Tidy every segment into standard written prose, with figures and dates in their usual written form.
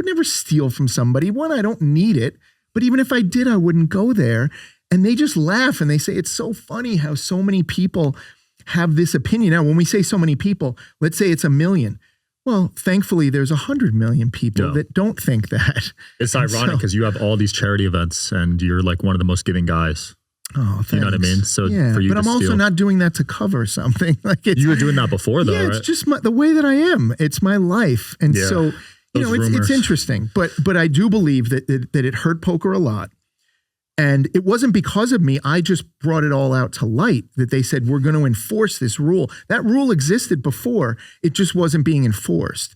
would never steal from somebody. One, I don't need it. But even if I did, I wouldn't go there. And they just laugh and they say, it's so funny how so many people have this opinion. Now, when we say so many people, let's say it's 1 million. Well, thankfully, there's 100 million people that don't think that. It's ironic because you have all these charity events and you're like one of the most giving guys. Oh, thanks. You know what I mean? So yeah, for you but I'm also not doing that to cover something. Like you were doing that before, though, right? It's just the way that I am. It's my life, and so it's interesting. But I do believe that it hurt poker a lot, and it wasn't because of me. I just brought it all out to light that they said we're going to enforce this rule. That rule existed before; it just wasn't being enforced,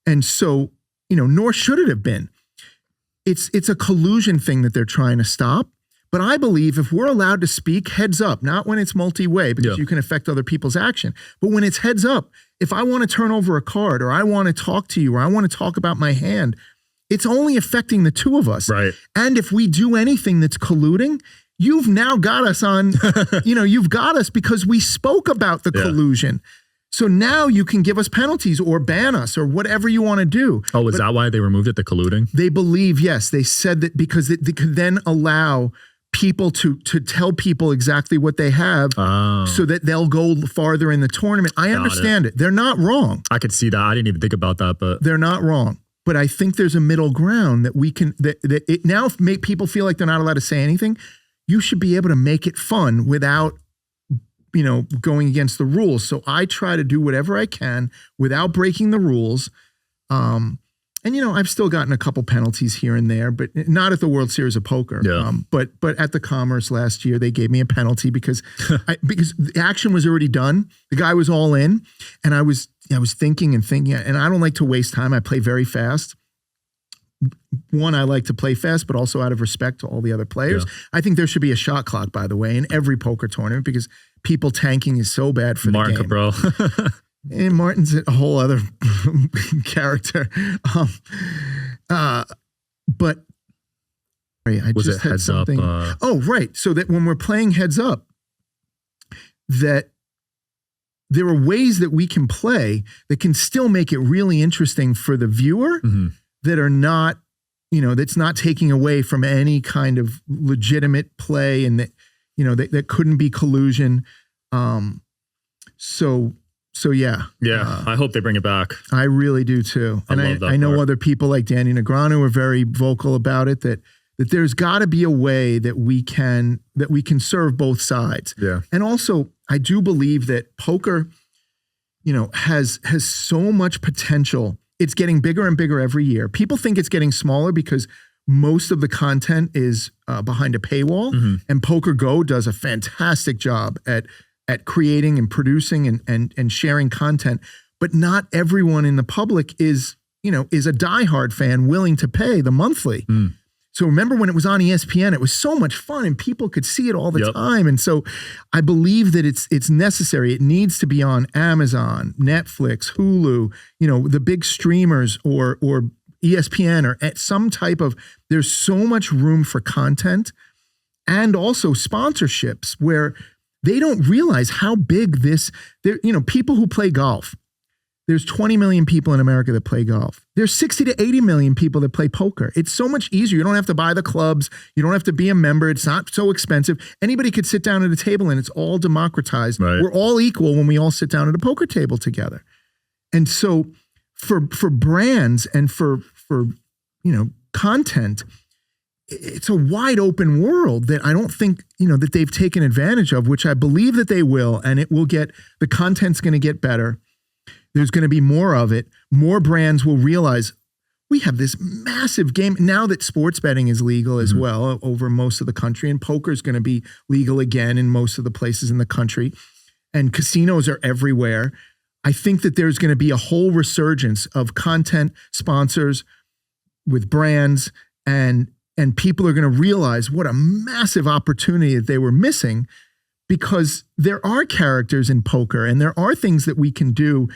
and so nor should it have been. It's a collusion thing that they're trying to stop. But I believe if we're allowed to speak heads up, not when it's multi-way because you can affect other people's action, but when it's heads up, if I want to turn over a card or I want to talk to you or I want to talk about my hand, it's only affecting the two of us. Right. And if we do anything that's colluding, you've now got us on, you've got us because we spoke about the collusion. So now you can give us penalties or ban us or whatever you want to do. Oh, is that why they removed it, the colluding? They believe, yes. They said that because they could then allow people to tell people exactly what they have so that they'll go farther in the tournament. I understand it. They're not wrong. I could see that. I didn't even think about that, but they're not wrong. But I think there's a middle ground that we can, that it now make people feel like they're not allowed to say anything. You should be able to make it fun without, going against the rules. So I try to do whatever I can without breaking the rules. And I've still gotten a couple penalties here and there, but not at the World Series of Poker. Yeah. But at the Commerce last year, they gave me a penalty because the action was already done. The guy was all in, and I was thinking, and I don't like to waste time. I play very fast. One, I like to play fast, but also out of respect to all the other players. Yeah. I think there should be a shot clock, by the way, in every poker tournament because people tanking is so bad for the game. Cabral. And Martin's a whole other character. But I was just it had heads something. Up, oh, right. So that when we're playing heads up, that there are ways that we can play that can still make it really interesting for the viewer that are not, that's not taking away from any kind of legitimate play and that, that couldn't be collusion. So yeah. Yeah, I hope they bring it back. I really do too. And I know other people like Danny Negreanu are very vocal about it, that there's got to be a way that we can serve both sides. Yeah. And also, I do believe that poker, has so much potential. It's getting bigger and bigger every year. People think it's getting smaller because most of the content is behind a paywall, and Poker Go does a fantastic job at creating and producing and sharing content, but not everyone in the public is a diehard fan willing to pay the monthly. So remember when it was on ESPN, it was so much fun and people could see it all the time. And so I believe that it's necessary. It needs to be on Amazon, Netflix, Hulu, the big streamers or ESPN or at some type of, there's so much room for content and also sponsorships where they don't realize how big people who play golf, there's 20 million people in America that play golf. There's 60 to 80 million people that play poker. It's so much easier. You don't have to buy the clubs. You don't have to be a member. It's not so expensive. Anybody could sit down at a table and it's all democratized. Right. We're all equal when we all sit down at a poker table together. And so for brands and for content, it's a wide open world that I don't think, that they've taken advantage of, which I believe that they will. And the content's going to get better. There's going to be more of it. More brands will realize we have this massive game now that sports betting is legal as well over most of the country, and poker is going to be legal again in most of the places in the country, and casinos are everywhere. I think that there's going to be a whole resurgence of content sponsors with brands, and people are going to realize what a massive opportunity that they were missing, because there are characters in poker and there are things that we can do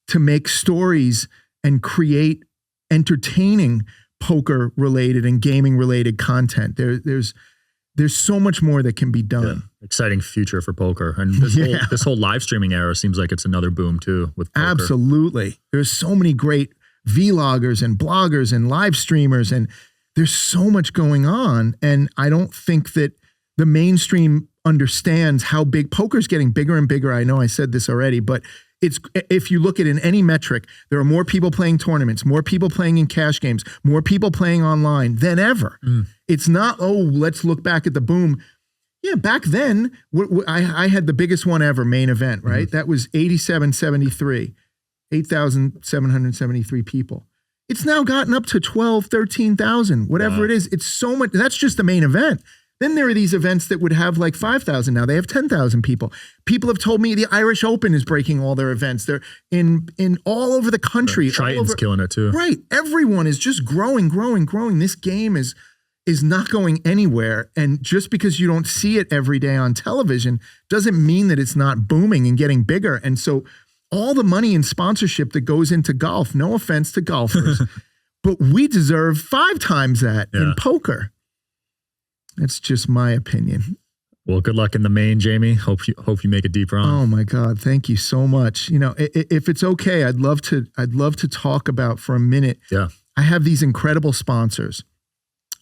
to make stories and create entertaining poker related and gaming related content. There's so much more that can be done. Yeah. Exciting future for poker. And this whole live streaming era seems like it's another boom too with poker. Absolutely. There's so many great vloggers and bloggers and live streamers, and there's so much going on. And I don't think that the mainstream understands how big poker's getting bigger and bigger. I know I said this already, but if you look at it in any metric, there are more people playing tournaments, more people playing in cash games, more people playing online than ever. It's not, oh, let's look back at the boom. Yeah, back then, I had the biggest one ever, main event, right? That was 8773, 8,773 people. It's now gotten up to 12, 13,000, whatever it is. It's so much. That's just the main event. Then there are these events that would have like 5,000. Now they have 10,000 people. People have told me the Irish Open is breaking all their events. They're in all over the country. Triton's killing it too. Right. Everyone is just growing. This game is not going anywhere. And just because you don't see it every day on television doesn't mean that it's not booming and getting bigger. And so all the money and sponsorship that goes into golf, no offense to golfers, but we deserve 5 times that in poker. That's just my opinion. Well, good luck in the main, Jamie. Hope you make a deep run. Oh my God, thank you so much. You know, if it's okay, I'd love to talk about for a minute. Yeah, I have these incredible sponsors,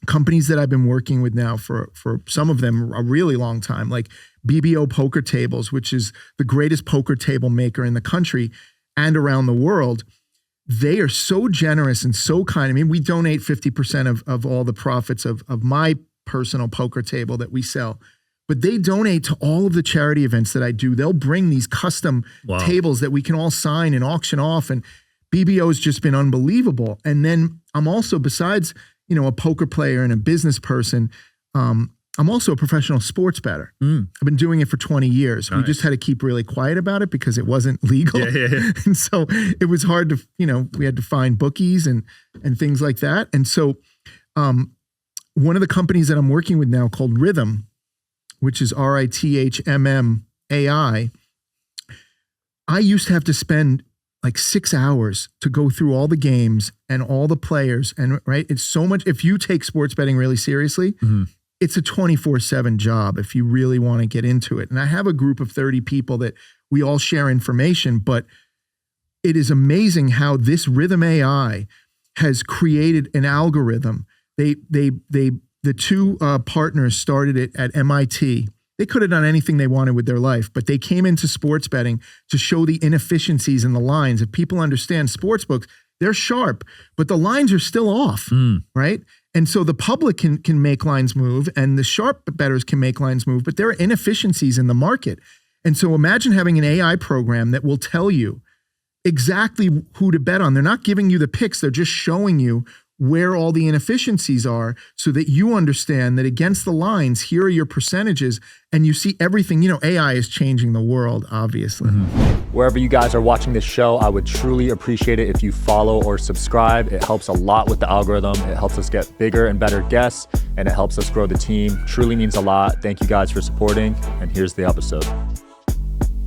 companies that I've been working with now for some of them a really long time, like BBO Poker Tables, which is the greatest poker table maker in the country and around the world. They are so generous and so kind. I mean, we donate 50% of all the profits of my personal poker table that we sell, but they donate to all of the charity events that I do. They'll bring these custom tables that we can all sign and auction off, and BBO has just been unbelievable. And then I'm also, besides, you know, a poker player and a business person, I'm also a professional sports bettor. I've been doing it for 20 years. Nice. We just had to keep really quiet about it because it wasn't legal. And so it was hard to, you know, we had to find bookies and things like that. And so one of the companies that I'm working with now called Rhythm, which is RITHMM I used to have to spend like 6 hours to go through all the games and all the players. And right, it's so much. If you take sports betting really seriously, it's a 24/7 job if you really want to get into it. And I have a group of 30 people that we all share information, but it is amazing how this Rhythm AI has created an algorithm. The two partners started it at MIT. They could have done anything they wanted with their life, but they came into sports betting to show the inefficiencies in the lines. If people understand sports books, they're sharp, but the lines are still off, right? And so the public can make lines move and the sharp bettors can make lines move, but there are inefficiencies in the market. And so imagine having an AI program that will tell you exactly who to bet on. They're not giving you the picks, they're just showing you where all the inefficiencies are so that you understand that against the lines, here are your percentages, and you see everything. You know, AI is changing the world, obviously. Wherever you guys are watching this show, I would truly appreciate it if you follow or subscribe. It helps a lot with the algorithm. It helps us get bigger and better guests, and it helps us grow the team. Truly means a lot. Thank you guys for supporting, and here's the episode.